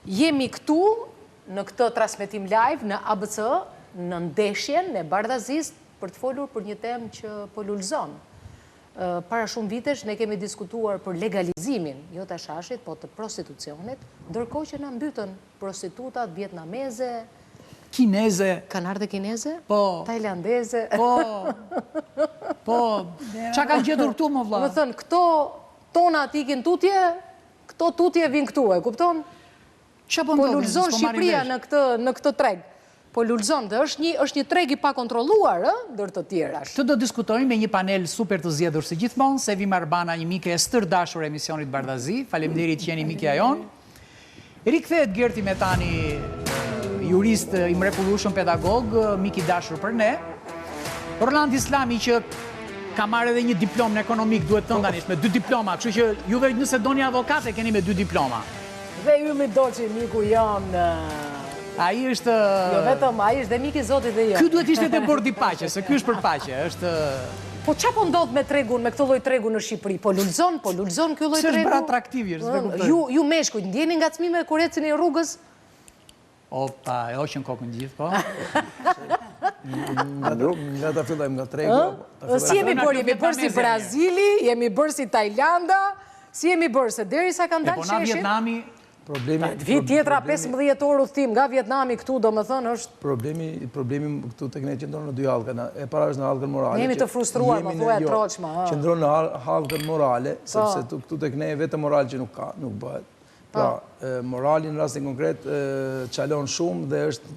Jemi këtu në këtë transmetim live në ABC, në ndeshjen e Bardhazis për të folur për një temë që po lulëzon. Para shumë vitesh ne kemi diskutuar për legalizimin, jo të shashit, po të prostitucionit, ndërkohë që na mbytën prostitutat vietnameze, kineze, kanarde kineze, po, tajlandeze. Po, qa kanë gjetur këtu më vlla? Më thënë, këto tona t'ikin tutje, këto tutje vinë këtu, e kupton? Po lulëzon Shqipëria në këtë treg. Po lulëzon, dhe është një treg i pa kontrolluar, ndër të tjera. Këtë do diskutojmë me një panel super të zgjedhur si gjithmonë, Sevim Arbana, një mike e stërdashur e emisionit Bardhazi, faleminderit që jeni mikja jon. Rikthehet Gerti Metani, jurist i mrekullueshëm pedagog, mik i dashur për ne. Roland Islami që ka marrë edhe një diplomë ekonomik, duhet të ndanisht, me 2 diploma, kështu që juve nëse doni avokate keni me 2 diploma. Dhe Ylli Doçi, miku janë... Ai është... Jo vetëm, ai është dhe mik i Zotit dhe jo. Ky duhet ishte te bordi paqe, se ky është për paqe, është... Po qa po ndodh me tregun, me këtë lloj tregu në Shqipëri? Po lulëzon ky lloj tregu? S'është bërë atraktiv, s'e kuptoj. Ju meshkujt, ndjeni ngacmime kur ecni në rrugës? Opa, e hoqën kokën gjithë, po. Nga ta fillojmë nga tregu. Si jemi bërë si Brazili, jemi bërë si Tajlanda, si jemi bërë se derisa kanë dalë sheshin. Po na Vietnami... Vit tjetra 15 orë udhëtim nga Vietnami këtu, do më thënë është... Problemi këtu të këne qëndronë në 2 hallgën. E para është në hallgën morale. Jemi të frustruar, më thuaj e troqma. Qëndronë në hallgën morale, sepse këtu të këne vetë moral që nuk bëhet. Pra, morali në rastin konkret qalon shumë dhe është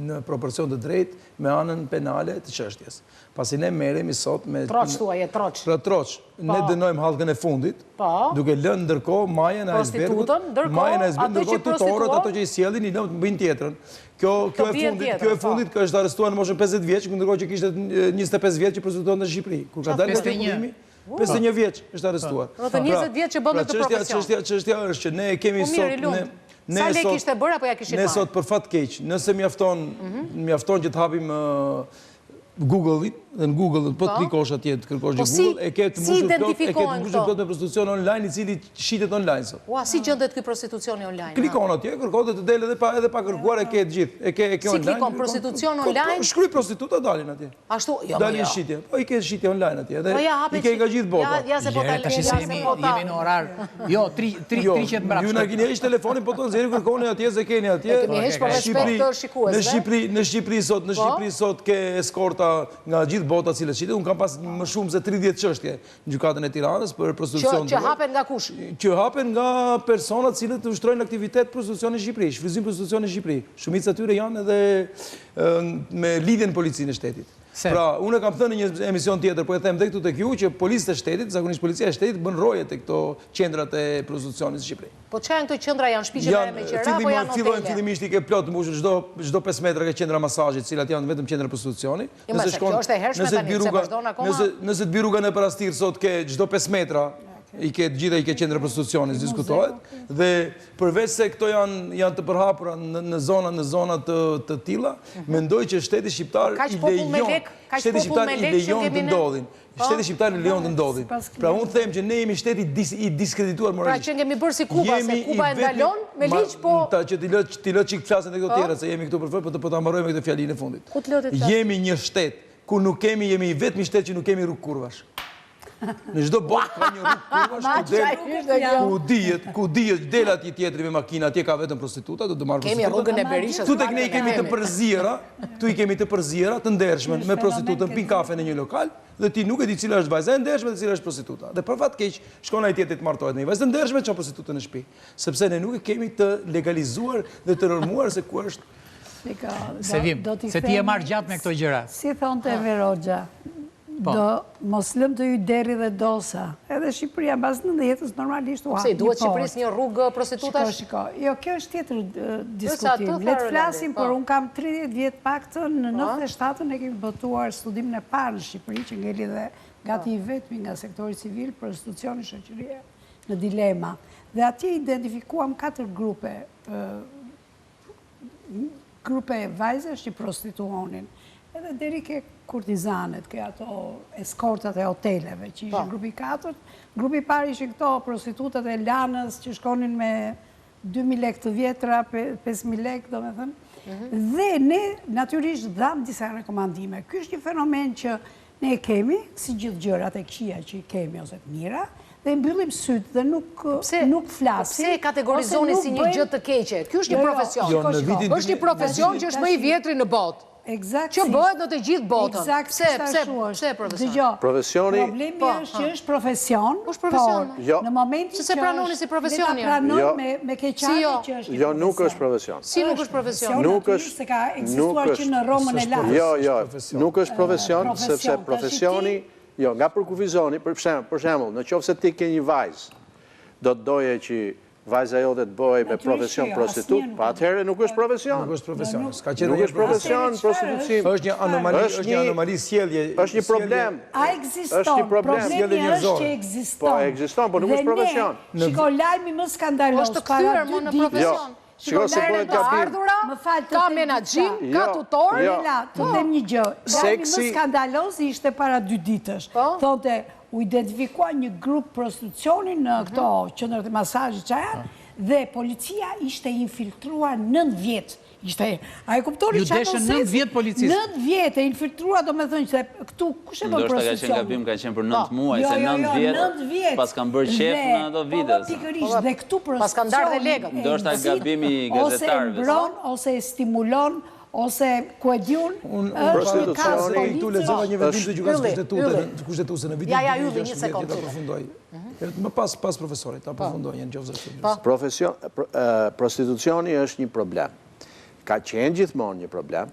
në proporcion të drejt me anën penale të çështjes. Pasi ne merremi sot me... Troç tuaj, e troç. Pra troç. Ne dënojmë hallgën e fundit, duke lënë ndërkohë majën e icebergut, ndërkohë tutorët, ato që i sjellin, i lëmë bëjnë tjetrën. Kjo e fundit, kjo është arrestuar në moshën 50 vjeç, ndërkohë që kishte 25 vjeç që prostituohet në Shqipëri. Kur ka dalë nga rregullimi, 51 vjeç është arrestuar. Rreth 20 vjeç që bën këtë profesion. Çështja është që ne kemi sot... Sa lek ishte bërë apo ja kishit marrë? Ne sot për fat keq, nëse mjafton që të hapim Google-in, dhe në Google, po të klikosh atje, të kërkosh një Google, e ke të mbushur plot me prostitucion online, i cili shitet online sot. Ua, si gjendet ky prostitucioni online? Klikon atje, kërkon dhe të del edhe pa kërkuar, e ke të gjithë. Si klikon prostitucion online? Shkruaj prostituta, dalin atje. Ashtu? Jo, dalin shitje. Po i ke shitje online atje, dhe i ke nga gjithë bota. Ja se po talë, jemi në orar. Jo, 300 mbrapsht. Ju na keni heq telefonin, po të nxjerrni kërkoni atje, se keni atje. Në Shqipëri sot ke eskorta nga gjithë bota cilët shitet. Unë kam pas më shumë se 30 çështje në gjykatën e Tiranës për prostitucion. Që hapen nga kush? Që hapen nga personat cilët ushtrojnë aktivitet prostitucion në Shqipëri, shfrytëzim prostitucion në Shqipëri. Shumica atyre janë edhe me lidhje në policinë e shtetit. Pra, unë kam thënë në një emision tjetër, po e them dhe këtu tek ju, që policët e shtetit, zakonisht policia e shtetit bën roje te këto qendrat e prostitucionit në Shqipëri. Po çka janë këto qendra, janë shtëpiqe me qera apo janë hotele? Fillimisht i ke plot mbushur çdo 5 metra ka qendra masazhit, cilat janë vetëm qendra prostitucioni. Nëse të bi rruga në Parastir sot ke çdo 5 metra i ke gjitha i ke qendra prostitucionit, diskutohet, dhe përveç se këto janë të përhapura në zona të tilla, mendoj që shteti shqiptar i lejon të ndodhin. Shteti shqiptar i lejon të ndodhin. Pra unë them që ne jemi shteti i diskredituar moralisht. Pra që kemi bërë si Kuba, se Kuba e ndalon me ligj, po... Që ti lë çik flasin e këto tjera, se jemi këtu për fort, po ta mbarojmë këtë fjalinë e fundit. Jemi një shtet ku nuk kemi, jemi vetëm shtet që nuk kemi rrugë kurvash. Në çdo botë ka një rrugë kurvash, ku dihet del atje tjetri me makina, atje ka vetëm prostituta, do të marr prostituta. Kemi rrugën e Berishës. Tu tek ne i kemi të përzira, të ndershme me prostitutën, pin kafe në një lokal, dhe ti nuk e di cila është vajza e ndershme dhe cila është prostituta. Dhe për fat keq, shkon ai tjetri të martohet me një vajzë të ndershme, çon prostitutën në shtëpi, sepse ne nuk e kemi të legalizuar dhe të normuar se ku është. Sevim, se ti e marr gjatë me këto gjëra. Si thonte Verogja, do mos lëm të hyj deri dhe dosa. Edhe Shqipëria mbas 90-s normalisht u hap. Si duhet Shqipërisë një rrugë prostitutash? Shiko. Jo, kjo është tjetër diskutim. Le të flasim, por un kam 30 vjet paktën, në 97-ën e kemi botuar studimin e parë në Shqipëri që ngeli dhe gati i vetmi nga sektori civil prostitucioni shoqëria në dilema. Dhe atje identifikuam 4 grupe vajzash që prostituonin. Edhe deri ke kurtizanet, ke ato eskortat e hoteleve, që ishin grupi 4. Grupi parë ishin këto prostitutat e lanës që shkonin me 2.000 lek të vjetra, 5.000 lek, do me thënë. Dhe ne, natyrisht, dham disa rekomandime. Ky është një fenomen që ne kemi, si gjithë gjërat e këqija që i kemi ose të mira, dhe mbyllim sytë dhe nuk flasim. Pse kategorizoni si një gjë të keqe? Ky është një profesion. Është një profesion që është më i vjetri në botë. Që bëhet në të gjithë botën. Pse profesion? Profesioni... Problemi është që është profesion, por në momentin që se pranoni si profesioni. Pranon me keqani që është profesion. Jo, nuk është profesion. Si nuk është profesion? Nuk është... Se ka ekzistuar që në Romën e Lartë. Jo, nuk është profesion, sepse profesioni... Jo, nga përkufizoni, për shembull, në qoftë se ti ke një vajzë, do të doje që vajza jote të bëjë me profesion prostitut, pa atëherë nuk është profesion. Nuk është profesion. Nuk është profesion, prostitucim. Është një anomali sjellje. Është një problem. A ekziston? Problemi është që ekziston. Po, ekziston, po nuk është profesion. Dhe ne, shiko lajmi më skandalos, është të kthyer më në profesion. Shiko se bëhet gabim. Ka menaxhim, ka tutor. Të them një gjë. Lajmi më skandalos ishte para 2 ditësh. Thote, u identifikua një grup prostitucioni në këto qendrat e masazhit që janë, dhe policia ishte infiltruar 9 vjet. A e kuptoni çfarë? Ju deshën 9 vjet policisë. 9 vjet e infiltruar, domethënë se këtu kush e bën prostitucion? Ndoshta ka qenë gabim, ka qenë për 9 muaj, se 9 vjet pas kanë bërë shef në ato vite. Pikërisht dhe këtu prostitucion. Pas kanë ndarë dhe legët. Ndoshta gabimi i gazetarëve. Ose mbron, ose stimulon, ose ku e diun, është një kas policisë. Tu lexova një vendim të gjykatës kushtetuese në vitin. Ja, ylli një sekond. Më pas profesorit, përfundoj në qoftë. Prostitucioni është një problem. Ka qenë gjithmonë një problem,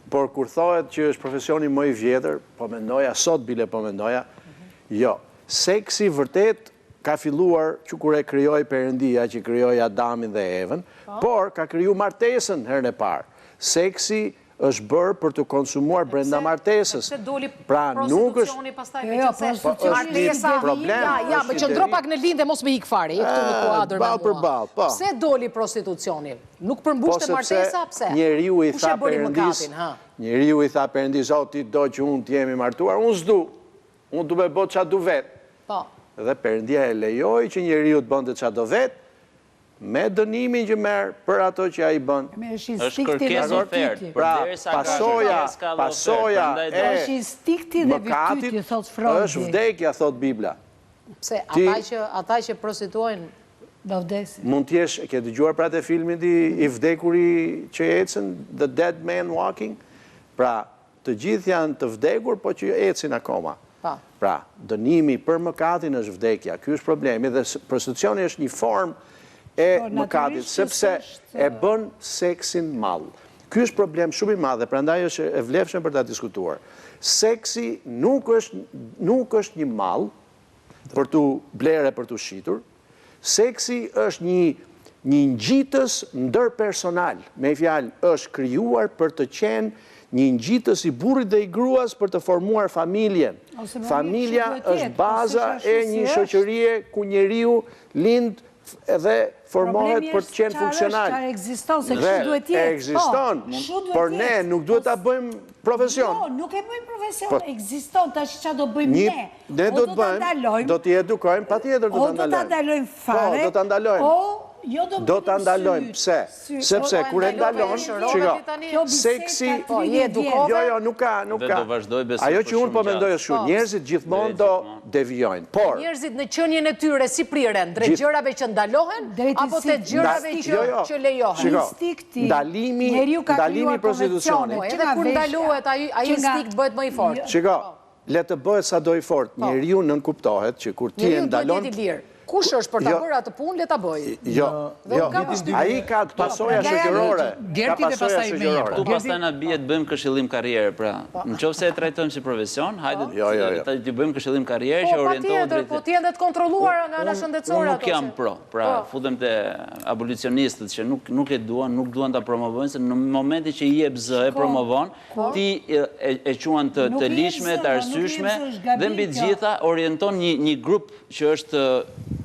por kur thohet që është profesioni më i vjetër, po mendoja, sot bile po mendoja, jo, seksi vërtet ka filluar që kur e krijoi Perëndia, që krijoi Adamin dhe Evën, por ka kriju martesën herën e parë. Seksi është bërë për të konsumuar brenda martesës. Pra nuk është... Martesa, ja, më qëndro pak në lindë dhe mos me hik fare, këtu në kuadër me mua. Pse doli prostitucioni? Nuk përmbushte martesa, pse? Njeriu i tha Perëndis, o ti do që unë t'jemi martuar, unë s'du, unë du me bot qa du vetë. Dhe Perëndia e lejoj që njeriu të bënde qa do vetë, me dënimin që merë për ato që a i bën. Është kërkes ofertë. Pra, pasoja e mëkatit është vdekja, thot Bibla. Pse, ata që prostituojnë do vdesin. Mund t'jesh, ke dëgjuar pra të filmin i vdekuri që ecën, The Dead Man Walking? Pra, të gjithë janë të vdekur, po që ecin akoma. Pra, dënimi për mëkatin është vdekja. Ky është problemi dhe prostitucioni është një formë e mëkatit, sepse e bën seksin mall. Ky është problem shumë i madh dhe prandaj është e vlefshëm për ta diskutuar. Seksi nuk është një mall për tu blerë, për tu shitur. Seksi është një ngjitës ndërpersonal. Me fjalë, është krijuar për të qenë një ngjitës i burrit dhe i gruas për të formuar familjen. Familja është baza e një shoqërie ku njeriu lind edhe formohet për të qenë funksional. Problemi është ekziston, se kështu duhet jetë. Ekziston, por ne nuk duhet ta bëjmë profesion. Jo, nuk e bëjmë profesion, ekziston, tash ç'a do bëjmë ne? Ne do të bëjmë, do t'i edukojmë, patjetër do ta ndalojmë. O do ta ndalojmë fare. Po, do ta ndalojmë. Do të ndalojmë, pse? Sepse kur e ndalon, seksi, jo, nuk ka. Ajo që unë po mendoj është shumë, njerëzit gjithmonë do devijojnë. Por njerëzit në qenien e tyre si priren, drejt gjërave që ndalohen, apo te gjërave që lejohen? Ndalimi prostitucionit. Edhe kur ndalohet, ai instinkt bëhet më i fortë. Shiko, le të bëhet sado i fortë. Njeriu nënkuptohet që kur ti e ndalon... Kush është për ta bërë atë punë, le ta bëj. Jo, ai ka pasoja shoqërore. Gerti dhe pastaj me një. Tu pastaj na bie të bëjmë këshillim karriere, pra. Nëse e trajtojmë si profesion, hajde të bëjmë këshillim karriere që orientohet drejt. Po ti edhe të kontrolluar nga ana shëndetësore ato. Nuk jam pro. Pra, futem te abolicionistët që nuk e duan, nuk duan ta promovojnë, se në momentin që i jep zë e promovon, ti e quan të lishme, të arsyeshme dhe mbi të gjitha orienton një grup që është...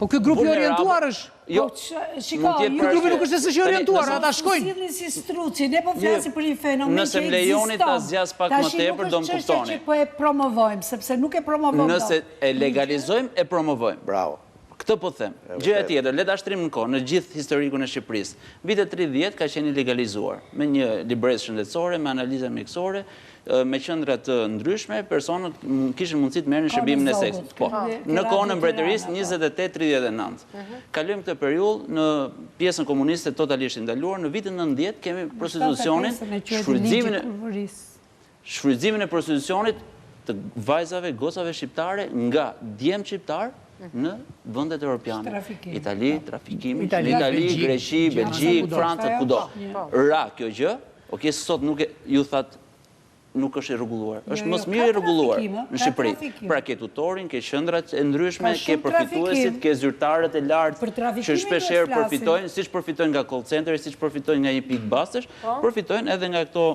Po kjo grupi orientuar është... Jo, ky grupi nuk është se që orientuar, ata shkojnë. Sillni si struci, ne po flasim për një fenomen që ekziston. Nëse më lejoni ta zgjas pak më tepër, do më kuptoni. Tash nuk është që po e promovojmë, sepse nuk e promovojmë. Nëse e legalizojmë, e promovojmë. Bravo. Këtë po them. Gjëja tjetër, le ta shtrim në kohë, në gjithë historikun e Shqipërisë. Vitet 30 ka qenë legalizuar me një libresë shëndetësore, me analiza mjekësore, me qendra të ndryshme, personat kishin mundësi të merrin shërbimin e seksit. Po. Në kohën e mbretërisë 28-39. Kalojmë këtë periudhë në pjesën komuniste totalisht ndaluar, në vitin 90 kemi prostitucionin, shfrytëzimin e prostitucionit të vajzave, gocave shqiptare nga djemë shqiptar në vëndet europiane. Itali, trafikimi, Itali, Greqi, Belgjik, Francë, kudo. Ra kjo gjë, sot nuk ju thatë nuk është e rregulluar. Është mos mirë e rregulluar në Shqipëri. Pra ke tutorin, ke qendrat e ndryshme, ke përfituesit, ke zyrtarët e lartë që shpeshherë përfitojnë, siç përfitojnë nga call centeri, siç përfitojnë nga një pikë bastesh, përfitojnë edhe nga këto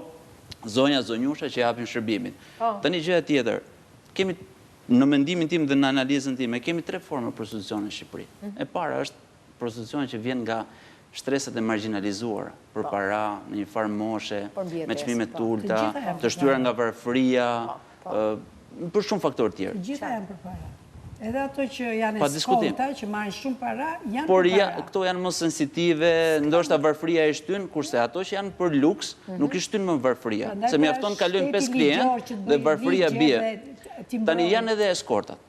zonja zonjusha që japin shërbimin. Tani gjëja tjetër, kemi në mendimin tim dhe në analizën time, kemi 3 forma prostitucioni në Shqipëri. E para është prostitucioni që vjen nga shtresat e marginalizuara, për para, në një farë moshe, me çmime të ulta, të shtyra nga varfëria, për shumë faktorë tjerë. Të gjitha janë për para. Edhe ato që janë eskolta, që marrin shumë para, janë për para. Por këto janë më sensitive, ndoshta varfëria e shtyn, kurse ato që janë për luks, nuk i shtyn më varfëria. Se mjafton kalojnë 5 klientë dhe varfëria bie. Tani janë edhe eskortat,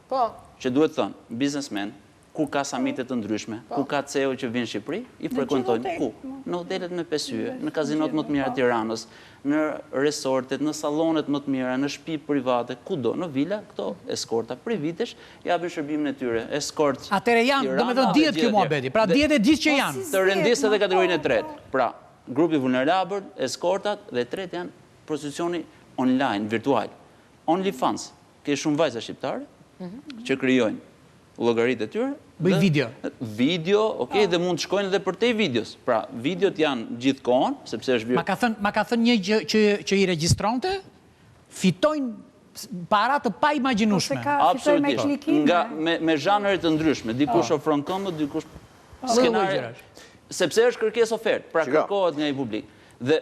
që duhet thënë, biznesmen, ku ka samitet të ndryshme, ku ka CEO që vinë në Shqipëri, i frekuentojnë ku? Në hotelet me pesyje, në kazinot më të mira të Tiranës, në resortet, në sallonet më të mira, në shtëpi private, kudo, në vila, këto eskorta privitesh japin shërbimin e tyre. Eskort. Atëre janë, domethënë dihet kjo muhabeti. Pra dihet e ditë që janë. Të rendis edhe kategorinë e tretë. Pra, grupi vulnerabël, eskortat dhe tretë janë prostitucioni online, virtual. OnlyFans, ke shumë vajza shqiptare që krijojnë llogaritë e tyre. Bëjnë video. Video, dhe mund të shkojnë edhe për te videos. Pra, videot janë gjithkohon, sepse është bërë... Ma ka thënë një që i regjistronte, fitojnë para të pa imagjinueshme. Absolutisht. Me zhanëre të ndryshme. Dikush ofron këmbë, dikush skenare. Sepse është kërkesë ofertë, pra kërkohet nga i publik. Dhe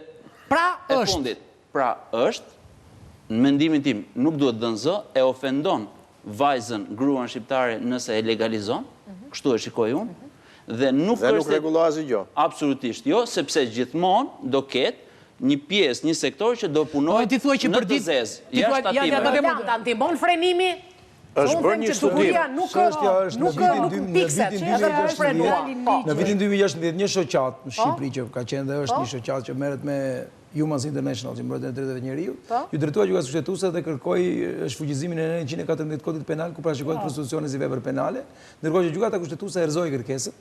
e fundit, pra është, në mendimin tim, nuk duhet dhënë zë, e ofendon vajzën, gruan shqiptare nëse e legalizon, kështu e shikoj unë, dhe nuk rregullohet asgjë. Absolutisht jo, sepse gjithmonë do ketë një pjesë, një sektor që do punojë në të zezë. Ta ndihmon frenimi? Është bërë një studim. Nuk pikset, edhe po frenuar. Në vitin 2016, një shoqat në Shqipëri që ka qenë dhe është një shoqat që merret me Human International, që mbrojtjen e drejtave të njeriut, ju drejtua gjykata kushtetuese dhe kërkoi shfuqizimin e 114 kodit penal ku parashikohet prostitucioni si vepër penale, ndërkohë që gjykata kushtetuese erëzoi kërkesën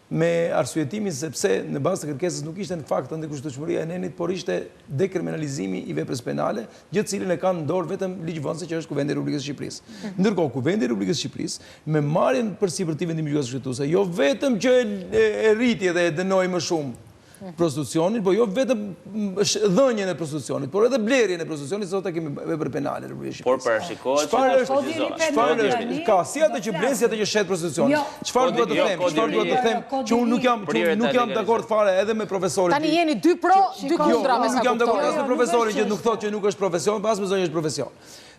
me arsyetimin sepse në bazë të kërkesës nuk ishte në fakt antikushtetueshmëria e nenit, por ishte dekriminalizimi i veprës penale, gjë të cilën e kanë në dorë vetëm ligjvënësi që është Kuvendi i Republikës së Shqipërisë. Ndërkohë Kuvendi i Republikës së Shqipërisë me marrjen përsipër të vendimit të gjykatës kushtetuese, jo vetëm që e rriti dhe e dënoi më shumë prostitucionin, po jo vetëm dhënien e prostitucionit, por edhe blerjen e prostitucionit, sot e kemi vepër penale në Republikën e Por Shqipërisë. parashikohet që Ka si atë që blen, si atë që shet prostitucionin. Çfarë duhet të them? Çfarë duhet të them? Që unë nuk jam dakord fare edhe me profesorin. Tani jeni 2 pro, 2 kundra me sa kuptoj. Nuk jam dakord as me profesorin që nuk thotë që nuk është profesion, pas me zonjë është profesion.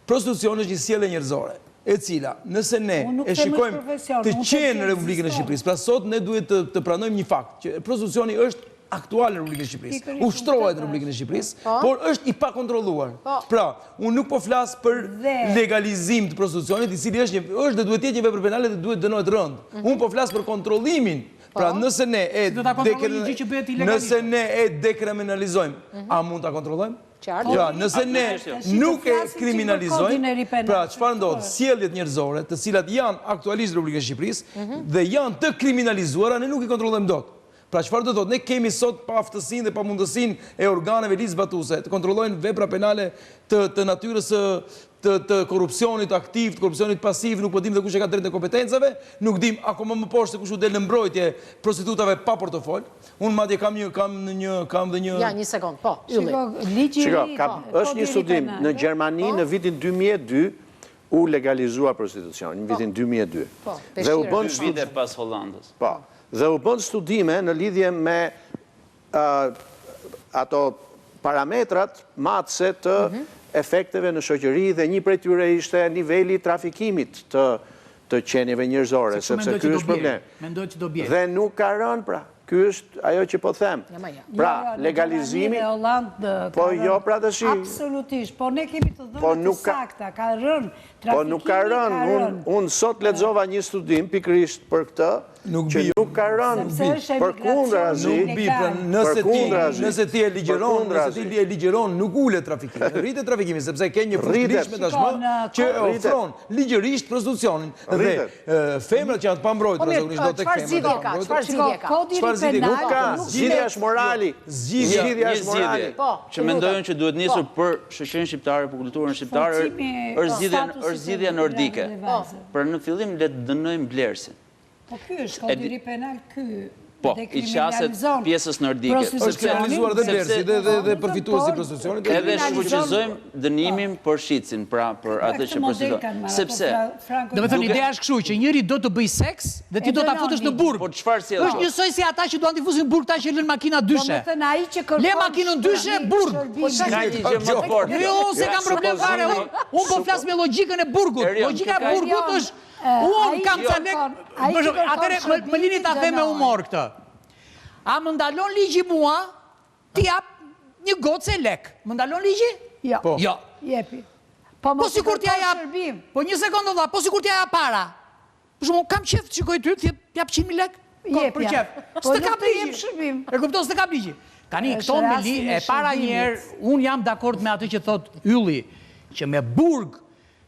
Prostitucioni është një sjellje njerëzore, e cila, nëse ne e shikojmë të qenë në Republikën e Shqipërisë, pra sot ne duhet të pranojmë një fakt, që prostitucioni është aktual në Republikën e Shqipërisë, ushtrohet në Republikën e Shqipërisë, por është i pakontrolluar. Pra, unë nuk po flas për legalizim të prostitucionit, i cili është dhe duhet të jetë një vepër penale dhe duhet dënohet rënd. Unë po flas për kontrollimin. Pra, nëse ne e dekriminalizojmë, a mund ta kontrollojmë? Pra, nëse ne nuk e kriminalizojmë, pra, çfarë ndodh? Sjelljet njerëzore, të cilat janë aktualisht në Republikën e Shqipërisë dhe janë të kriminalizuara, ne nuk i kontrollojmë dot. Pra çfarë do të thotë? Ne kemi sot pa aftësinë dhe pa mundësinë e organeve ligjzbatuese të kontrollojnë vepra penale të natyrës të korrupsionit aktiv, të korrupsionit pasiv, nuk po dim dhe kush e ka drejtën e kompetencave, nuk dim akoma më poshtë se kush u del në mbrojtje prostitutave pa portofol. Unë madje kam dhe një Ja, një sekond, po, ylli. Është një studim në Gjermani në vitin 2002 u legalizua prostitucioni, në vitin 2002. Dhe u bën vite pas Hollandës. Po. Dhe u bën studime në lidhje me ato parametrat matëse të efekteve në shoqëri dhe një prej tyre ishte niveli trafikimit të të qenieve njerëzore, sepse ky është problem. Mendoj që do bjerë. Dhe nuk ka rënë, pra, ky është ajo që po them. Pra, legalizimi... Po jo, pra të shi... Absolutisht, po ne kemi të dhënë të sakta, ka rënë, trafikimi ka rënë. Po nuk ka rënë, unë sot lexova një studim pikërisht për këtë, që nuk ka rënë, për kundrazi, nëse ti e ligjeron, nuk ule trafikimin, rritet trafikimi, sepse ke një fushëndritshme tashmë që e ofron ligjërisht prostitucionin dhe femrat që janë të pambrojtura, zakonisht do tek femrat. Çfarë zgjidhje ka? Nuk ka, zgjidhja është morali. Zgjidhja është morali. Që mendojnë që duhet nisur për shoqërinë shqiptare, për kulturën shqiptare, është zgjidhja nordike. Për në fillim le të dënojmë blerësin. Po ky është kodiri penal, ky po, i qaset pjesës nordike. është kriminalizuar dhe blerësi dhe përfituesi prostitucionit. Edhe shfuqizojmë dënimin për shitsin, pra për atë që prostituon. Sepse... Do me thënë, ideja është kështu, që njëri do të bëj seks dhe ti do ta futesh në burg. Po çfarë sjell? Është njësoj si ata që duan të fusin në burg ta që lën makina dyshe. Le makinën dyshe, burg. Ka një gjë më të fortë. Jo, unë se kam problem fare. Unë po flas me logjikën e burgut. Logjika e burgut është unë kam ca lek. Atëre më lini ta them me humor këtë. A më ndalon ligji mua ti jap një gocë lek? Më ndalon ligji? Jo. Jepi. Po sikur t'ja jap. Po një sekondë valla, po sikur t'ja jap para. Për shembull, kam qef të shikoj ty, ti jap 100.000 lek. Për qef. S'të kap ligji. E kupton, s'të kap ligji. Tani këto e para një herë, un jam dakord me atë që thot Ylli, që me burg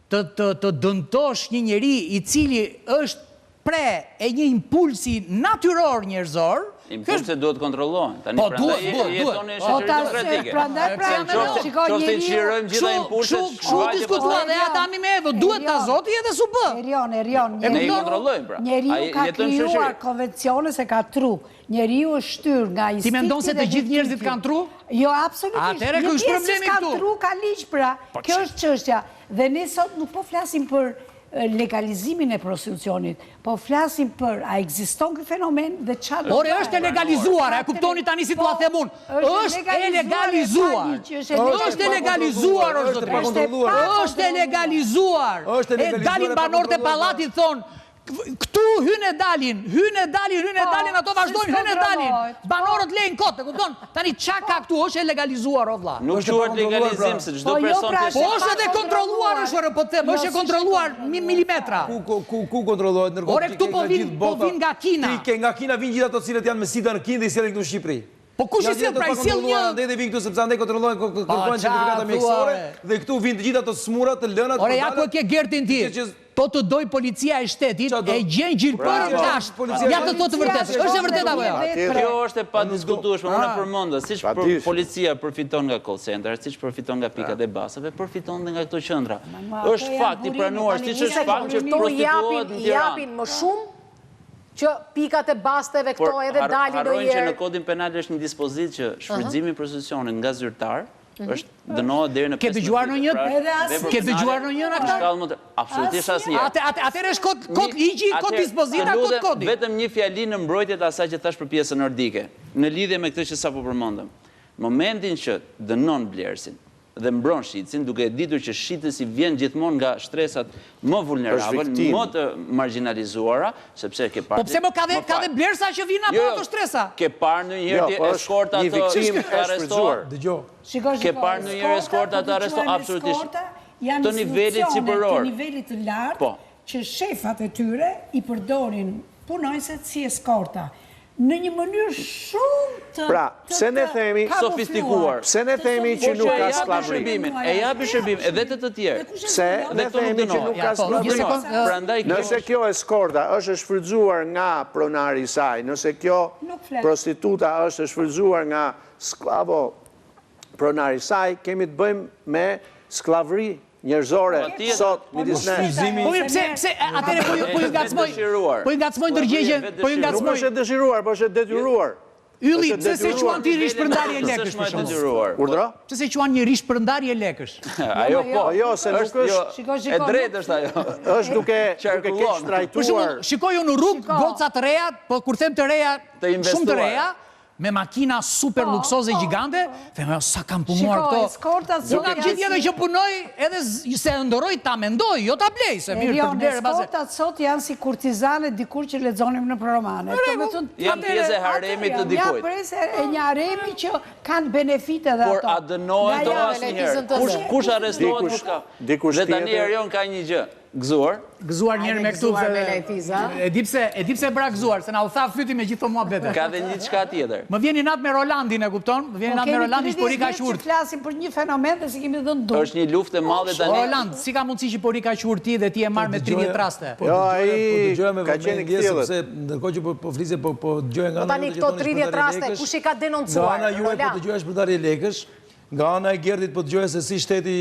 të dëntosh një njeri i cili është pre e një impulsi natyror njerëzor. Impulse duhet kontrollohen. Po duhet. Jetoni në shoqëri demokratike. Prandaj Qoftë i çirojmë gjitha impulset. Kështu diskutuan dhe Adami me Evën, duhet ta zoti edhe s'u bë. Erion. Ne i kontrollojmë pra. Njeriu ka krijuar konvencione se ka tru. Njeriu është shtyr nga instikti. Ti mendon se të gjithë njerëzit kanë tru? Jo, absolutisht. Atëherë ky është problemi këtu. Ka tru, ka ligj pra. Kjo është çështja. Dhe ne sot nuk po flasim për legalizimin e prostitucionit, po flasim për a ekziston ky fenomen dhe çfarë. Ore është e legalizuar, e kuptoni tani si t'ua them unë. Është e legalizuar. Është e legalizuar, është e legalizuar. E dalin banorët e pallatit thonë këtu hynë e dalin, ato vazhdojnë hynë e dalin. Banorët lejnë kot, e kupton? Tani çka ka këtu, është e legalizuar o vlla. Nuk quhet legalizim se çdo person Po është edhe kontrolluar, është po them, është e kontrolluar milimetra. Ku kontrollohet ndërkohë? Ore këtu po vin nga Kina. Ti ke nga Kina vin gjithë ato cilët janë me sida në Kinë dhe i sjellin këtu në Shqipëri. Po kush i sjell pra i sjell një? Andaj dhe vin këtu sepse andaj kontrollojnë kërkojnë certifikata mjekësore dhe këtu vin të gjithë ato smura të lënat. Ore ja ku e ke Gertin ti. Po të doj policia e shtetit e gjen gjilpërën tasht. Ja të thotë vërtet. Është e vërtet apo jo? Kjo është e padiskutueshme. Unë përmenda siç policia përfiton nga call center, siç përfiton nga pikat e basave, përfiton edhe nga këto qendra. Është fakt i pranuar, siç është fakt që prostituohet në Tiranë. Japin më shumë që pikat e basteve këto edhe dalin do harrojnë që në kodin penal është një dispozitë që shfrytëzimi i prostitucionit nga zyrtar është dënohet deri në 15 vjet. Ke dëgjuar ndonjë? Ke dëgjuar ndonjë nga këta? Absolutisht asnjëherë. Atëherë është kod ligji, kod dispozita, kod kodi. Vetëm një fjali në mbrojtje të asaj që thash për pjesën nordike, në lidhje me këtë që sapo përmendëm. Momentin që dënon blerësin dhe mbron shitsin, duke ditur që shitësi vjen gjithmonë nga shtresat më vulnerabël, më të marginalizuara, sepse ke parë... Po pse më ka dhe blerësa që vinë apo ato shtresa? Ke parë ndonjëherë eskorta të arrestuar? Ke parë ndonjëherë eskorta të arrestuar? Absolutisht. Të nivelit sipëror. Të nivelit të lartë, që shefat e tyre i përdorin punojnësit si eskorta. Në një mënyrë shumë të... Pra, pse ne themi... Sofistikuar. Pse ne themi që nuk ka sklavri? E japi shërbim, edhe të tjerë. Pse ne themi që nuk ka sklavri? Nëse kjo eskorta është shfrytzuar nga pronari i saj, nëse kjo prostituta është shfrytzuar nga sklavo pronari i saj, kemi të bëjmë me sklavri njerëzore sot midis ne. Po pse atëre po ju ngacmoj ndërgjegjen, po ju ngacmoj. Nuk është e dëshiruar, po është e detyruar. Ylli, pse se quan ti rishpërndarje lekësh për shkak? Urdhro? Pse se quan një rishpërndarje lekësh? Ajo po. Jo, se nuk është e drejtë është ajo. Është duke keq trajtuar. Shikoj unë në rrugë goca të reja, po kur them të reja, shumë të reja, me makina super luksoze gjigante, thema, sa kam punuar këto. Unë kam gjithë edhe që punoj edhe se ndëroj ta mendoj, jo ta blej, se mirë të blerë base. Eskortat sot janë si kurtizane dikur që lexonim në romane. Janë pjesë e haremit të dikujt. Janë pjesë e një haremi që kanë benefite dhe ato. Por a dënohen të asnjëherë? Kush arrestohet, kush ka? Dhe tani Erion ka një gjë, gëzuar. Gëzuar njërë me këtu, e di pse bra gëzuar, se na u tha fyti me gjithë mua bete. Ka dhe një qka tjetër. Më vjen i natë me Rolandin, e kupton? Më vjen i natë me Rolandin që pori ka shurt. Kemi 30 vjet që flasim për një fenomen dhe si kemi dhënë dur. Është një luftë e madhe tani. Roland, si ka mundësi që pori ka shurt ti dhe ti e marrë me 30 raste? Jo, ai ka qenë kthjellët. Sepse ndërkohë që po flisje po dëgjoj nga tani këto 30 raste kush i ka denoncuar? Nga ana juaj po dëgjohesh për darje lekësh, nga ana e Gerdit po dëgjohesh se si shteti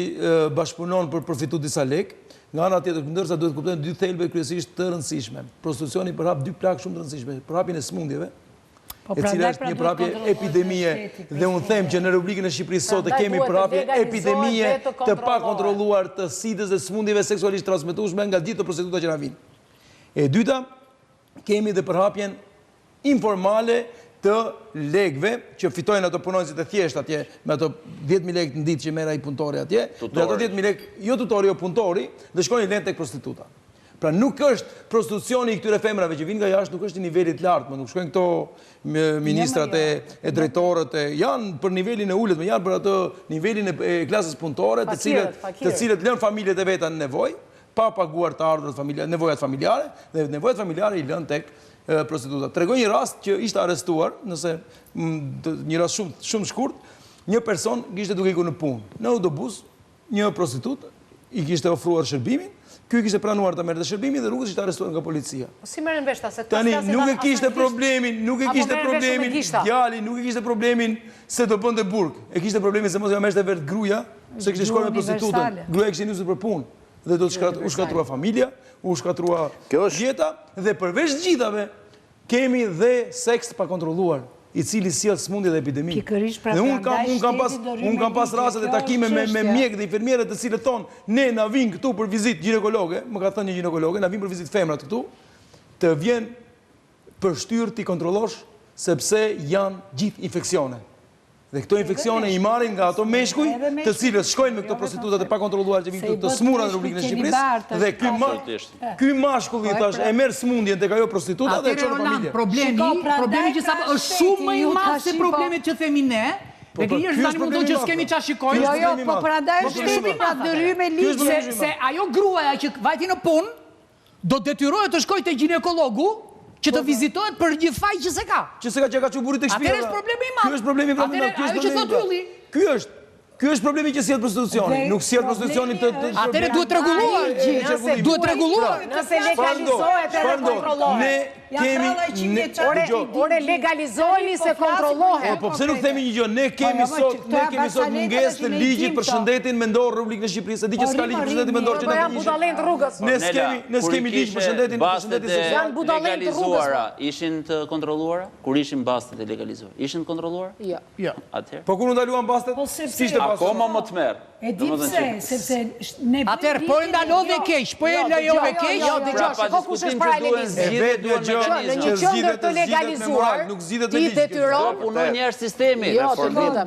bashkëpunon për përfitu disa lekë. Nga ana tjetër, ndërsa duhet kuptojnë dy thelbe kryesisht të rëndësishme. Prostitucioni përhap dy plagë shumë të rëndësishme, përhapjen e smundjeve, e cila është një përhapje epidemie, dhe unë them që në Republikën e Shqipërisë sot kemi përhapje epidemie të pakontrolluar të sidës dhe smundjeve seksualisht transmetueshme nga gjithë të prostituta që na vinë. E dyta, kemi dhe përhapjen informale të legëve që fitojnë ato punonësit e thjesht atje me ato 10.000 lekë në ditë që merr ai punëtori atje, dhe ato 10.000 lekë, jo tutori, jo punëtori, dhe shkojnë lënë tek prostituta. Pra nuk është prostitucioni i këtyre femrave që vinë nga jashtë, nuk është i nivelit lartë, nuk shkojnë këto ministrat e drejtorët, janë për nivelin e ulët, janë për atë nivelin e klasës punëtore, të cilët lënë familjet e veta në nevojë, pa paguar të ardhurat nevojat familjare, dhe nevojat familjare i lënë tek prostituta. Tregoj një rast që ishte arrestuar, nëse një rast shumë shkurt, një person kishte duke ikur në punë. Në autobus, një prostitut i kishte ofruar shërbimin, ky kishte pranuar ta merrte shërbimin dhe rrugës ishte arrestuar nga policia. Si merren vesh ta se tani nuk e kishte problemin, djali nuk e kishte problemin se do bënte burg. E kishte problemin se mos ja merrte vetë gruaja, se kishte shkuar me prostitutën. Gruaja kishte nisur për punë. Dhe do të u shkatrua familja, u shkatrua jeta, dhe përveç gjithave, kemi dhe seks pa kontrolluar, i cili sjell smundje dhe epidemi. Dhe unë kam pas raste dhe takime me mjek dhe infermiere të cilët thonë, ne na vinë këtu për vizitë ginekologe, më ka thënë një ginekologe, na vinë për vizitë femrat këtu, të vjen për shtyrë t'i kontrollosh, sepse janë gjithë infeksione. Dhe këto infeksione i marrin nga ato meshkuj, të cilët shkojnë me këto prostitutat e pa kontrolluar që vinë të smura në Republikën e Shqipërisë, dhe ky mashkull i thash e merr smundjen tek ajo prostituta dhe e çon në familje. Problemi që sa është shumë më i madh se problemet që themi ne. Dhe gjerësh tani mund të thonë që s'kemi çfarë shikojmë. Jo, po prandaj shteti pra dëryr me ligj se ajo gruaja që vajti në punë do detyrohet të shkojë te ginekologu që të vizitohet për një faj që se ka. Që se ka që ka që burit e këshpira. Atër është problemi i madh. Ky është problemi i madh. Ky është problemi që sjell prostitucioni. Nuk sjell prostitucionin të... Atëre duhet rregulluar. Duhet rregulluar. Nëse legalizohet edhe kontrollohet. Ore legalizoheni se kontrollohet. Po pse nuk themi një gjë? Ne kemi sot mungesë të ligjit për shëndetin mendor në Republikën e Shqipërisë. E di që s'ka ligj për shëndetin mendor që ne janë budallën rrugës. Ne s'kemi ligj për shëndetin seksual. Janë budallën rrugës. Ishin të kontrolluara? Kur ishin bastet e legalizuar? Ishin të kontrolluara? Jo. Atëherë. Po kur u ndaluan bastet? Akoma më të merë. E di pse, sepse ne... Atëherë, po e ndalove keq, po e lejove keq... Jo, dëgjoj, shiko kush është para legalizimit. Në një qendër të legalizuar, ti detyron... Punon njerë sistemi. Jo, të lutëm,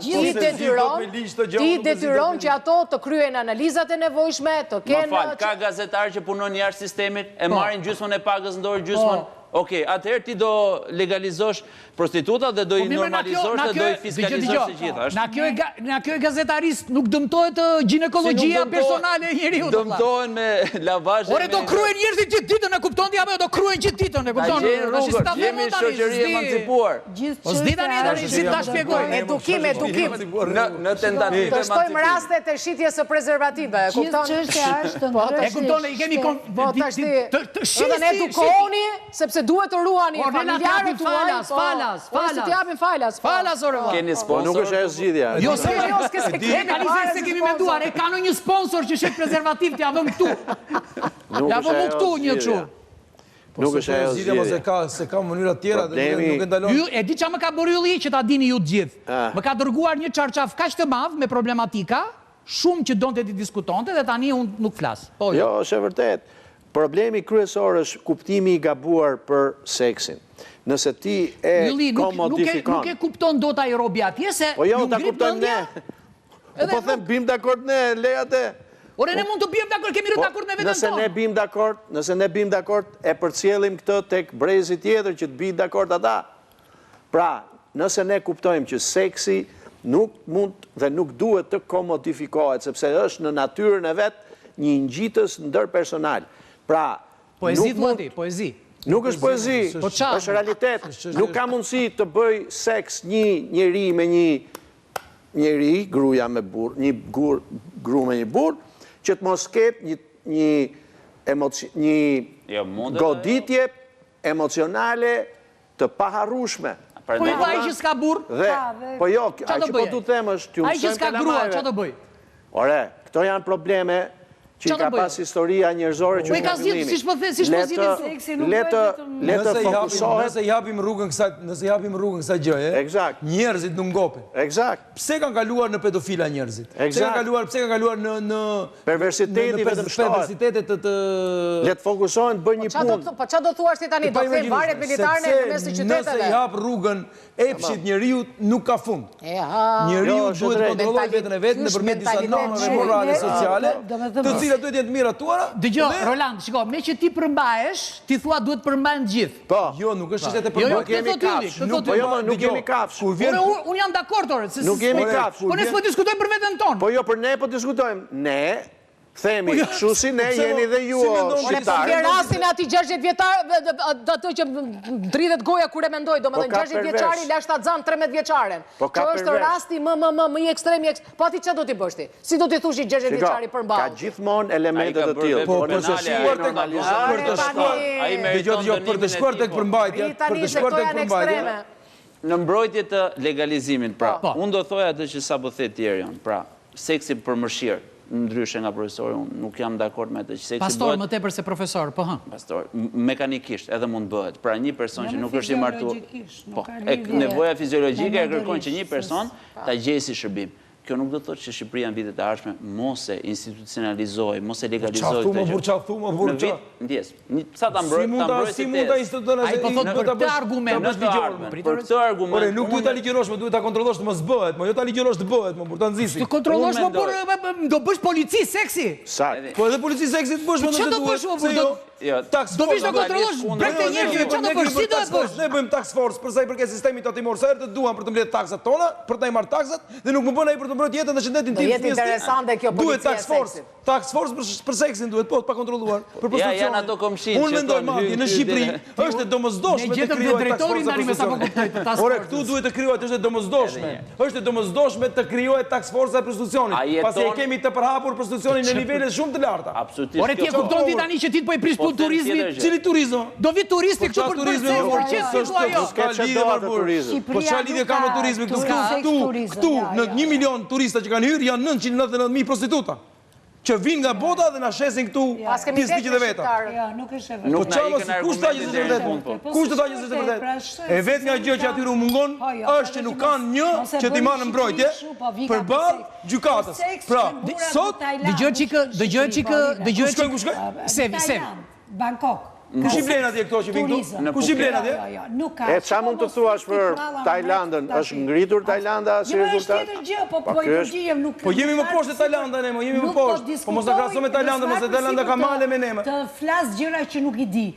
ti detyron që ato të kryen analizat e nevojshme, të kenë... Më falë, ka gazetarë që punon njerë sistemit, e marrin gjysmën e pagës ndorë gjysmën... Oke, atëherë ti do legalizosh prostituta dhe do i normalizosh dhe do i fiskalizosh të gjitha. Na kjo e gazetarist nuk dëmtojët ginekologjia personale e njeriu. Dëmtojnë me lavazhe... Ore, do kryen njerëzit gjithë ditën, e kupton t'ja me, do kryen gjithë ditën, e kupton? Ta gjenë rrugër, jemi shoqëri emancipuar. S'di tani, si ta shpjegoj. Edukim. Në tentative të shtojmë rastet e shitjes së prezervative, e kupton? Gjithë çështja është e kupton, i kemi... Të edukoni, sepse duhet të ruani familjarët tuaj, falas. Si të japin falas. Falas, ore. Keni sponsor? Nuk është ajo zgjidhja. Jo, se kemi menduar, e ka në një sponsor që shet prezervativ t'ja vëm këtu. Ja vëm këtu një kështu. Nuk është ajo zgjidhja. Se ka mënyra tjera dhe nuk e ndalon. E di qa më ka bërylli që ta dini ju të gjithë. Më ka dërguar një qarqaf kaq të madh me problematika, shumë që donte ti diskutonte dhe tani unë nuk flas. Jo, është e vërtet. Problemi kryesor është kuptimi i gabuar për seksin. nëse ti e komodifikon... Nuk e kupton do ta i robi atje, se po jo, ju ta ngrit kupton ne. mendja. Po them, bim dakord ne, lejate. Ore, ne mund të bim dakord, kemi rrit dakord me veten Nëse tonë. nëse ne bim dakord, e përcjellim këtë tek brezi tjetër që të bi dakord ata. Pra, nëse ne kuptojmë që seksi nuk mund dhe nuk duhet të komodifikohet, sepse është në natyrën e vetë një ngjitës ndërpersonal. Pra, Poezi thua ti, poezi. nuk është poezi, Po qa? është realitet. Nuk ka mundësi të bëj seks një njeri me një njeri, gruja me burr, një gru me një burr, që të mos ketë një goditje emocionale të paharrueshme. Po i ai që s'ka burr, Po jo, ai që po du të them është ai që s'ka grua, çfarë do bëj? Ore, këto janë probleme që ka pas historia njerëzore që ka zgjedhur siç po thënë, le të fokusohet. Nëse japim rrugën kësaj gjëje, njerëzit nuk ngopen. Eksakt. Pse kanë kaluar në pedofila njerëzit? Pse kanë kaluar në perversiteti vetëm shtohet. Le të fokusohen bën një punë. Po çfarë do thuash ti tani? Do të them varet militare në mes të qyteteve. Nëse i hap rrugën epshit njeriu nuk ka fund. Njeriu duhet të kontrollojë veten e vet nëpërmjet disa normave morale sociale, të cilat duhet jenë të miratuara. Dëgjoj, Roland, shiko, me që ti përmbahesh, ti thua duhet përmbahen gjithë. Po. Jo, nuk është çështje e përmbajtjes. Nuk jemi kafsh. Unë jam dakord, ore. Nuk jemi kafsh. Po ne s'po diskutojmë për veten tonë. Po jo, për ne po diskutojmë. Ne themi, kështu si ne jeni dhe ju shqiptarë. Në rastin ati 60 vjetar, ato që dridhet goja kur e mendoj, do më dhe 60 vjeçari la shtatzan 13 vjeçaren. Që është rasti më i ekstremi, po ati që do t'i bësh ti? Si do t'i thushi 60 vjeçari për mballë? Ka gjithmonë elementet të tillë. Po për të shkuar tek përmbajtja, në mbrojtje të legalizimit, pra, unë do thoja atë që sapo the Tierion, pra, seksi për mëshirë, ndryshe nga profesori, unë nuk jam dakord me atë që seksi bëhet... Pastor, më tepër se profesor, po hë. Pastor, mekanikisht edhe mund bëhet. Pra një person që nuk është i martuar... Po, nevoja fiziologjike e kërkon që një person ta gjejë si shërbim. Kjo nuk do të thotë që Shqipëria në vitet e ardhshme mos e institucionalizoj, mos e legalizoj këtë gjë. Në vit, ndjes. Sa ta mbrojtë si mund ta institucionalizoj? Ai po thotë për këtë argument, për këtë argument. Ore, nuk duhet ta ligjërosh, më duhet ta kontrollosh të mos bëhet, më jo ta ligjërosh të bëhet, më për ta nxisi. Të kontrollosh, më por do bësh polici seksi. Po edhe polici seksi të bësh, më nuk duhet. Do vish të kontrollosh brekë njerëzve, çfarë do bësh? Si do të bësh? Ne bëjmë task force për sa i përket sistemit tatimor, sa herë të duam për të mbledh taksat tona, për të marrë taksat dhe nuk më bën ai për të mbrojtur jetën dhe shëndetin tim. Jetë interesante kjo policia e seksit. Task force për seksin duhet, po, pa kontrolluar. Për prostitucionin. Ja, janë ato komshin që unë mendoj madje në Shqipëri është e domosdoshme të krijohet task force. tani me sapo kuptoj task Ore, këtu duhet të krijohet, është e domosdoshme. Është e domosdoshme të krijohet task force e prostitucionit. Pasi e kemi të përhapur prostitucionin në nivele shumë të larta. Absolutisht. Ore, ti e kupton ti tani që ti po i prish punë turizmit? Cili turizëm? Do vi turisti këtu për të bërë Po çfarë lidhje ka me turizmin këtu? Në 1 milion turista që kanë hyrë janë 999.000 prostituta që vinë nga bota dhe na shesin këtu pjesëliqet e veta. Nuk është e vetë. Nuk na ikën argumentet. Kush të thajë se është e vërtetë? E vetë nga gjë që atyre u mungon është që nuk kanë një që t'i marrë mbrojtje përballë gjykatës. Pra, sot dëgjoj çikë. Sevi. Bangkok. Kush i blen atje këto që vinë këtu? Kush i blen atje? Nuk ka. E çfarë mund të thuash për Tajlandën? Është ngritur Tajlanda si rezultat? Po jemi më poshtë se Tajlanda ne, jemi më poshtë. Po mos na krahaso me Tajlandën, mos e Tajlanda ka male me ne. Të flas gjëra që nuk i di.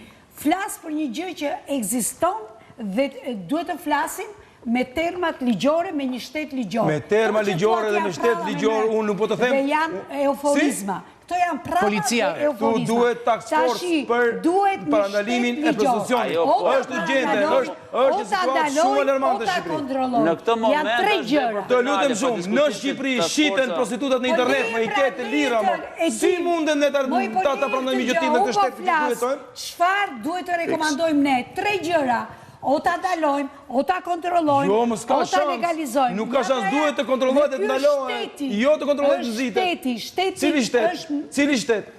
Flas për një gjë që ekziston dhe duhet të flasim me termat ligjore, me një shtet ligjor. Me terma ligjore dhe me shtet ligjor, unë nuk po të them. Dhe janë euforizma. Këto janë prava e euforizma. Tu duhet task force për parandalimin e prostitucionit. Është urgjente, është situatë shumë alarmante në Shqipëri. Në këtë moment të lutem shumë, në Shqipëri shiten prostitutat në internet, më i ketë lira më. Si munden ne ta prandojmë gjë tillë në këtë shtet që jetojmë? Çfarë duhet të rekomandojmë ne? 3 gjëra. O ta dalojmë, o ta kontrollojmë, o ta legalizojmë. Nuk ka shans, duhet të kontrollohet dhe të ndalohet. Jo të kontrollohet të nxitet. Cili shtet? Cili shtet?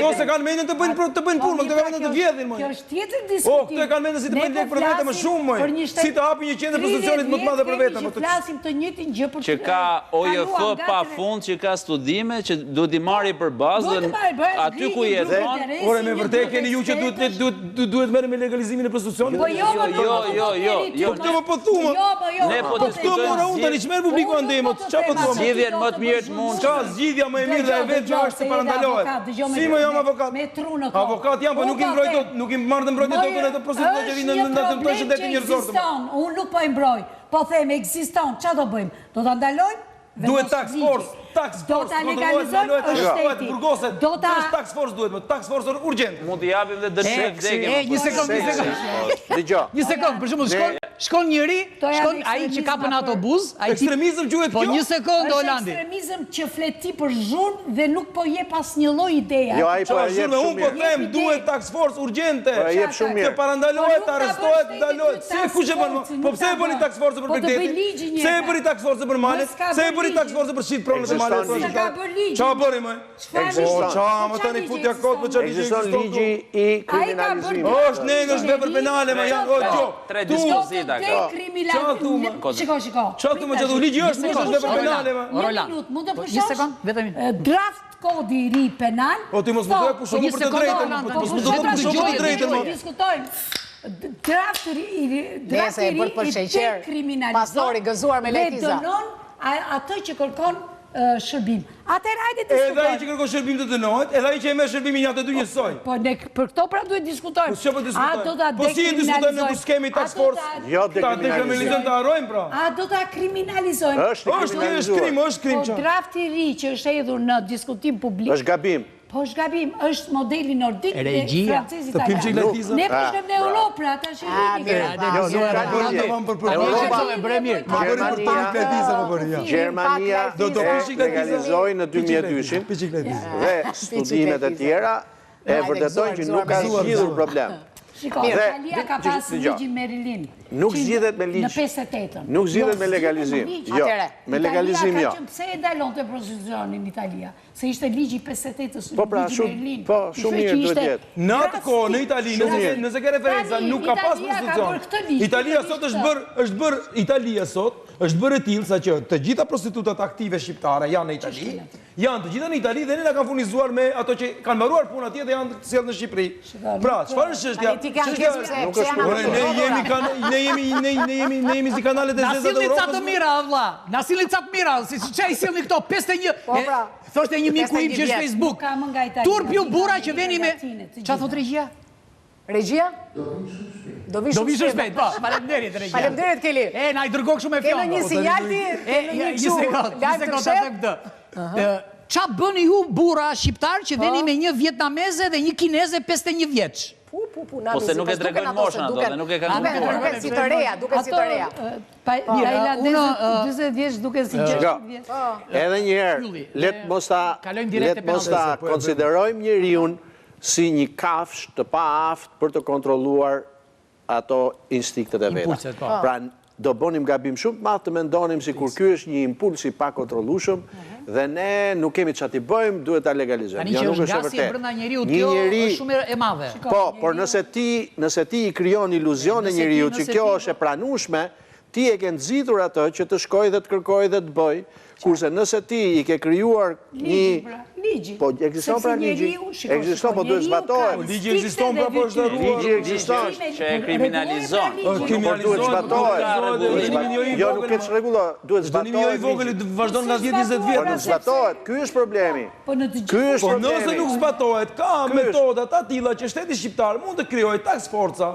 Ose kanë mendjen të bëjnë punë, këto kanë mendjen të vjedhin më. Kjo është tjetër diskutim. Këto kanë mendjen si të bëjnë lek për vete më shumë më. Si të hapin një qendër prostitucionit më të madhe për vete. Që flasim të njëjtin gjë për që ka OJF pafund, që ka studime, që duhet i marrë për bazë aty ku jeton. Ore me vërtet keni ju që duhet merrem me legalizimin e prostitucionit? Po jo, Këtë më po thumë. Ne po Po këtë mora unë tani çmerr publikon ndemot. Çfarë po thumë? Zgjedhjen më të mirë të mund. Ka zgjidhja më e mirë dhe e vetme është të parandalohet. Si më jam avokat? Avokat jam, po nuk i mbroj dot, nuk i marr të mbrojtje dot ato procedurat që vinë në ndërtoj shëndetin njerëzor. Unë nuk po i mbroj, po them ekziston, çfarë do bëjmë? Do ta ndalojmë? Duhet task force, do ta legalizojmë shteti. Burgoset. Do ta task force duhet, task force urgjent. Mund t'i japim dhe dënime vdekje. Një sekond. Dëgjoj. Një sekond, për shembull, shkon njëri, shkon ai që ka në autobus, ai ekstremizëm quhet kjo. Po një sekond Holandi. Ekstremizëm që fleti për zhurmë dhe nuk po jep asnjë lloj ideja. Jo, ai po jep shumë. Unë po them, duhet task force urgjente. Po jep shumë mirë. Të parandalohet, arrestohet, ndalohet. Si kush e bën? Po pse e bëni task force për Begdetin? Pse e bëni task force për Malet? Pse e bëni task force për shit problemet e Malet? Çfarë bëri më? Çfarë më tani futja kot me çfarë ekziston ligji i kriminalizimit. Është negër, është vepër penale, më janë gjo. Tre dispozita këto. Shiko. Çfarë thu më çdo ligji është vepër penale më. Një minutë, mund të pushosh? Një sekond, vetëm. Draft kodi i ri penal. O ti mos më thuaj pushon për të drejtën, mos më thuaj pushon për të drejtën. Diskutojmë. Draft i dekriminalizohet. Pastori gëzuar me Letiza. Dhe dënon atë që kërkon shërbim. Atëherë hajde diskutojmë. Edhe ai që kërkon shërbim të dënohet, edhe ai që e merr shërbimin janë të dy njësoj. Po ne për këto pra duhet diskutojmë. Po çfarë po diskutojmë? Po si e diskutojmë në skemi task force? Jo Ta dekriminalizojmë, ta harrojmë pra. A do ta kriminalizojmë? Është krim. Po drafti i ri që është hedhur në diskutim publik. Është gabim. Po është gabim, është modeli nordik dhe francez italian. Ne po shkojmë në Europë, pra ata Gjermania e legalizoi në 2002 dhe studimet e tjera e vërtetojnë që nuk ka zgjidhur problem. Shiko, Italia ka pas ligjin Merilin. Nuk zgjidhet me ligj. Në 58-ën. Nuk zgjidhet me legalizim. Jo, me legalizim jo. Pse e ndalonte prostitucionin në Italia? Se ishte ligji 58-ës. Po pra, shumë mirë duhet jetë. Në atë kohë në Itali, nëse ke referenca, nuk ka pas prostitucion. Italia sot është bërë e tillë sa që të gjitha prostitutat aktive shqiptare janë në Itali. Janë të gjitha në Itali dhe ne na kanë furnizuar me ato që kanë mbaruar punë atje dhe janë të sjellë në Shqipëri. Pra, çfarë është çështja? Ne jemi si kanalet e zeza të Europës. Na sillni ca të mira, vëlla. Na sillni ca të mira, si çai sillni këto 51. Thoshte një miku im që është Facebook. Turpiu burra që veni me. Çfarë thot regjia? Regjia? Do vish shpejt, po. Faleminderit regjia. Faleminderit Keli. Na i dërgoj kështu me fjalë. Kenë një sinjal ti? Një sekond të këtë. Qa bëni ju burra shqiptar që veni me një vietnameze dhe një kineze 51 vjeç? Po se nuk e dregojnë moshën ato dhe nuk e kanë kuptuar. Duke si të reja, duke si të reja. Tajlandezë 20 vjeç duke si 60 vjeç. Edhe njëherë, let mos ta konsiderojmë njeriun si një kafsh të paaft për të kontrolluar ato instiktet e veta. Pra, do bënim gabim shumë të madh të mendonim si kur ky është një impuls i pakontrollueshëm dhe ne nuk kemi çfarë të bëjmë, duhet ta legalizojmë. Tani që është gasi e brenda njeriu, kjo është shumë e madhe. Po, por nëse ti i krijon iluzion e njeriu që kjo është e pranueshme, ti e ke nxitur atë që të shkojë dhe të kërkojë dhe të bëjë, kurse nëse ti i ke krijuar një ligji. Po ekziston pra ligji. Ekziston, po duhet zbatohet. Ligji ekziston pra po është darruar. Ligji ekziston që e kriminalizon. Duhet zbatohet. Jo, nuk e çrregullon, duhet zbatohet. Dënimi i vogël vazhdon nga 10-20 vjet. Duhet zbatohet. Ky është problemi. Ky është Po problemi. nëse nuk zbatohet, ka metoda të tilla që shteti shqiptar mund të krijojë task forca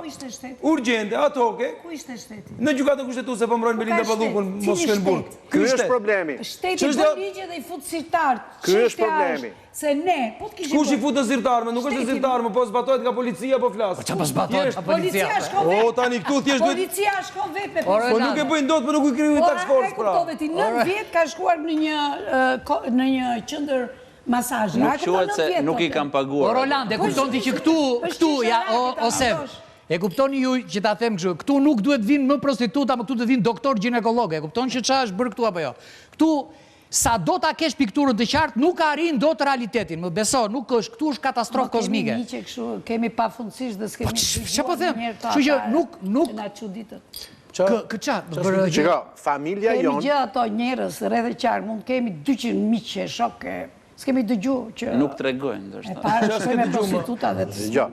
urgjente, ad hoc. Ku ishte shteti? Në gjykatën kushtetuese po mbrojnë Belinda Ballukun, mos shkojnë burg. Ky është problemi. Shteti bën ligje dhe i fut zyrtar. Ky është problemi. Se ne, po të kishim... Kush i fut në zyrtarme, nuk është zyrtarme, po zbatohet nga policia, po flas. Qa po zbatohet nga policia? O, tani këtu thjesht duhet... Policia shkon vetë me Po nuk e bëjnë dot, po nuk i krijojnë task force, pra. Ti 9 vjet ka shkuar në një qendër masazhi. Nuk quhet se nuk i kam paguar. Po Roland, e kupton ti që këtu, ja, Osef, e kuptoni ju që ta them kështu, këtu nuk duhet vinë më prostituta, më këtu duhet vinë doktor ginekolog, e kupton që çfarë është bërë këtu apo jo? Këtu sa do ta kesh pikturën të qartë, nuk arrin dot realitetin. Më beso, nuk është, këtu është katastrofë kozmike. Kemi një kështu, kemi pafundësisht dhe s'kemi ç'a po them? Kështu që nuk na çuditët. Shiko, familja Kemi jon. gjë ato njerëz rreth e qark, mund kemi 200 miq e shokë s'kemi dëgju që... Nuk të regojnë, e parë që me prostituta dhe të Dëgjo.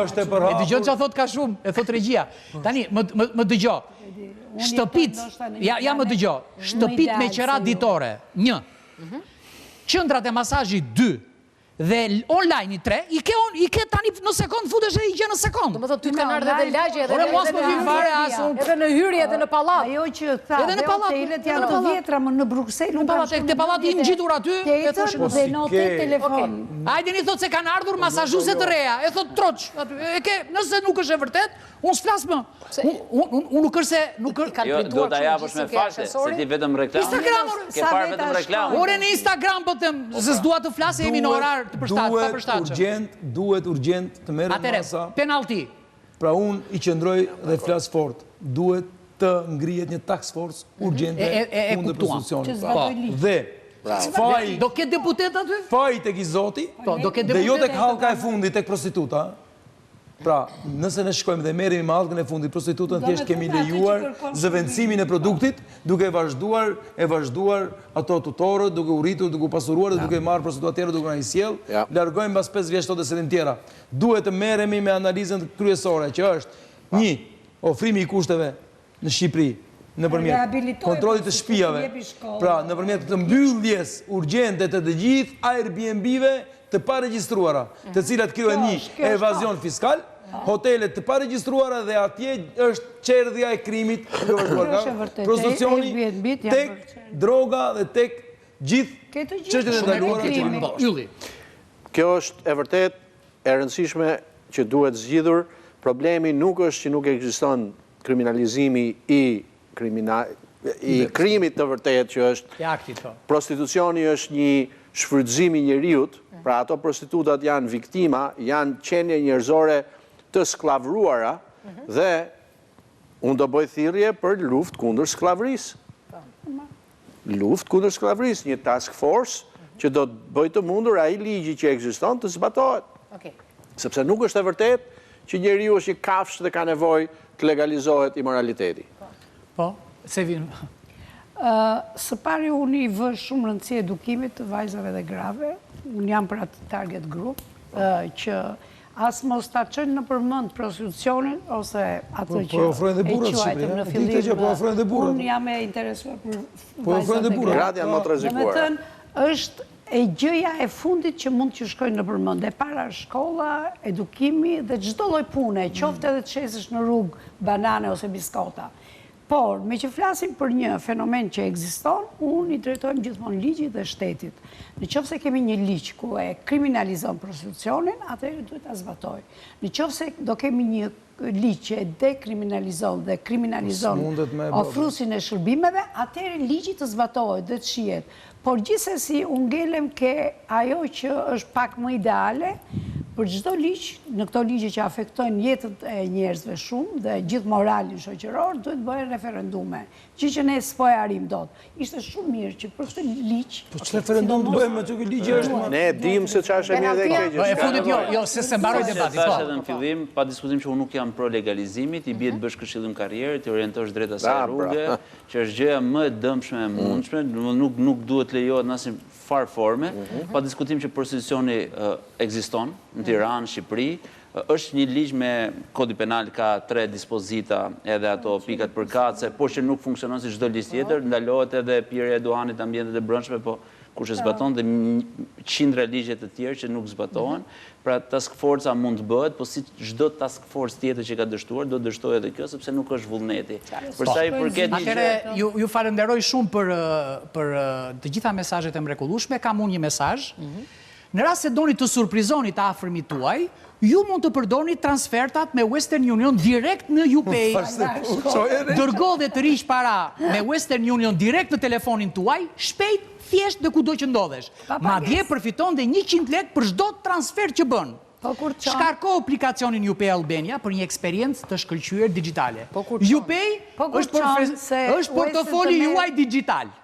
Është e përhapur. E dëgjo që a thot ka shumë, e thot regjia. Tani, më dëgjo. Shtëpit, ja më dëgjo. Shtëpit me qera ditore, 1. Qëndrat e masazhit 2. Dhe online i 3, i ke tani në sekund, futesh e i gje në sekund. Do më thot, ty të kanë ardhe dhe lagje, edhe në hyrje, edhe në palat. Ajo që tha, dhe hotelet janë të vjetra, më në Bruxelles, në palat, te palati i në gjitur aty, dhe në hotel telefon. Ajde një thot se kanë ardhur masazhuese të reja, e thot troq, nëse nuk është e vërtet, unë s'flas më. Unë nuk është se... Jo, do t'a japësh me fakte, se ti vetëm reklam. Ke parë vetëm reklam. Ore në Instagram, bëtëm, se s'dua të flasë, jemi në orar të përshtatshëm. Duhet urgent të merë masa. Penalti. Pra unë i qëndroj dhe flas fort. Duhet të ngrihet një task force urgente kundër prostitucionit. Dhe faj... Do ketë deputet aty? Faj tek i Zoti, dhe jo tek hallka e fundit tek prostituta. Pra, nëse ne shkojmë dhe merremi me hallkën e fundit prostitutën, thjesht kemi lejuar zëvendësimin e produktit, duke vazhduar ato tutorët, duke u rritur, duke u pasuruar dhe duke marrë prostituatërët, duke na i sjell, largojmë mbas 5 vjeç të serin tjera. Duhet të merremi me analizën kryesore, që është 1. Ofrimi i kushteve në Shqipëri nëpërmjet kontrollit të shtëpive. Pra, nëpërmjet të mbylljes urgjente të gjithë Airbnb-ve të paregjistruara, të cilat krijojnë një evazion fiskal, hotelet të paregjistruara dhe atje është qerdhja e krimit nga vazhduar. Prostitucioni tek droga dhe tek gjithë çështjet e ndaluara. Kjo është e vërtet e rëndësishme që duhet zgjidhur. Problemi nuk është që nuk ekziston kriminalizimi i krimit të vërtet që është prostitucioni është një shfrytëzim i njeriut, pra ato prostitutat janë viktima, janë qenie njerëzore të sklavruara dhe unë do bëj thirrje për luftë kundër sklavërisë. Luftë kundër sklavërisë, një task force që do të bëj të mundur ai ligji që ekziston të zbatohet. Sepse nuk është e vërtet që njeriu është i kafshë dhe ka nevojë të legalizohet imoraliteti. Po, se vinë. Së pari unë i vë shumë rëndësi edukimit të vajzave dhe grave. Unë jam për atë target group, që asë mos ta çojnë në përmend prostitucionin, ose atë që e quajtëm në fillim. Unë jam e interesuar për vajzat dhe grave. Gratë janë më të rrezikuara. Domethënë, është e gjëja e fundit që mund të shkojnë në përmend. E para shkolla, edukimi dhe çdo lloj pune, qoftë edhe të shesësh në rrugë banane ose biskota. Por, me që flasim për një fenomen që ekziston, unë i drejtojmë gjithmonë ligjit dhe shtetit. Në qoftë se kemi një ligj ku e kriminalizon prostitucionin, atëherë duhet ta zbatoj. Në qoftë se do kemi një ligj që e dekriminalizon dhe kriminalizon ofruesin e shërbimeve, atëherë ligji të zbatohet dhe të shihet. Por gjithsesi unë ngelem ke ajo që është pak më ideale, për çdo ligj, në këto ligje që afektojnë jetën e njerëzve shumë dhe gjithë moralin shoqëror, duhet bëhen referendume. Që ne s'po e arrim dot. Ishte shumë mirë që për këtë ligj... Po që referendum të bëjmë me që këtë ligj është... Ne dim se çfarë është e mirë dhe e keqe. E fundit jo, se mbaroj debati. Thash edhe në fillim, pa diskutim që unë nuk jam pro legalizimit, i bie të bësh këshillim karriere, të orientosh drejt asaj rruge, që është gjëja më e dëmshme e mundshme, nuk duhet lejohet në asnjë farë forme, pa diskutim që prostitucioni ekziston në Tiranë, Shqipëri, është një ligj me kodi penal ka 3 dispozita edhe ato pikat përkatëse, por që nuk funksionon si çdo ligj tjetër, ndalohet edhe pirja e duhanit në ambientet e brendshme, po kush e zbaton dhe qindra ligje të tjerë që nuk zbatohen. Pra task force mund të bëhet, po si çdo task force tjetër që ka dështuar, do dështojë edhe kjo sepse nuk është vullneti. Për sa i përket Atëherë ju falenderoj shumë për të gjitha mesazhet e mrekullueshme. Kam unë një mesazh. Në rast se doni të surprizoni të afërmit tuaj, ju mund të përdorni transfertat me Western Union direkt në UPay. Dërgodhe të rish para me Western Union direkt në telefonin tuaj, shpejt, thjesht dhe kudo që ndodhesh. Madje përfiton dhe 100 lekë për çdo transfer që bën. Shkarko aplikacionin UPay Albania për një eksperiencë të shkëlqyer digjitale. UPay është portofoli juaj digital.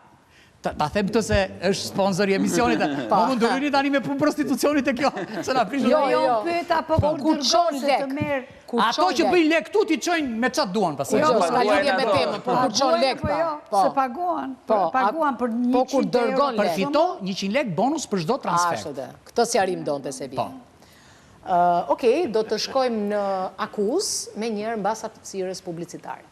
Ta them këtë se është sponsor i emisionit, ma më ndurrini tani me punë prostitucionit e kjo, se na prishë. Jo, pyeta, po kur dërgon se të merë... Ato që bëjnë lek tu ti qojnë me qatë duan pasaj. Jo, s'ka lidhje me temën, po kur qon lek ta. Se paguan për 100 Po kur dërgon lek. Përfito 100 lek bonus për çdo transfer. Këtë sjarim donte se vi. Okej, do të shkojmë në akuzë me njërë mbas aftësirës publicitare.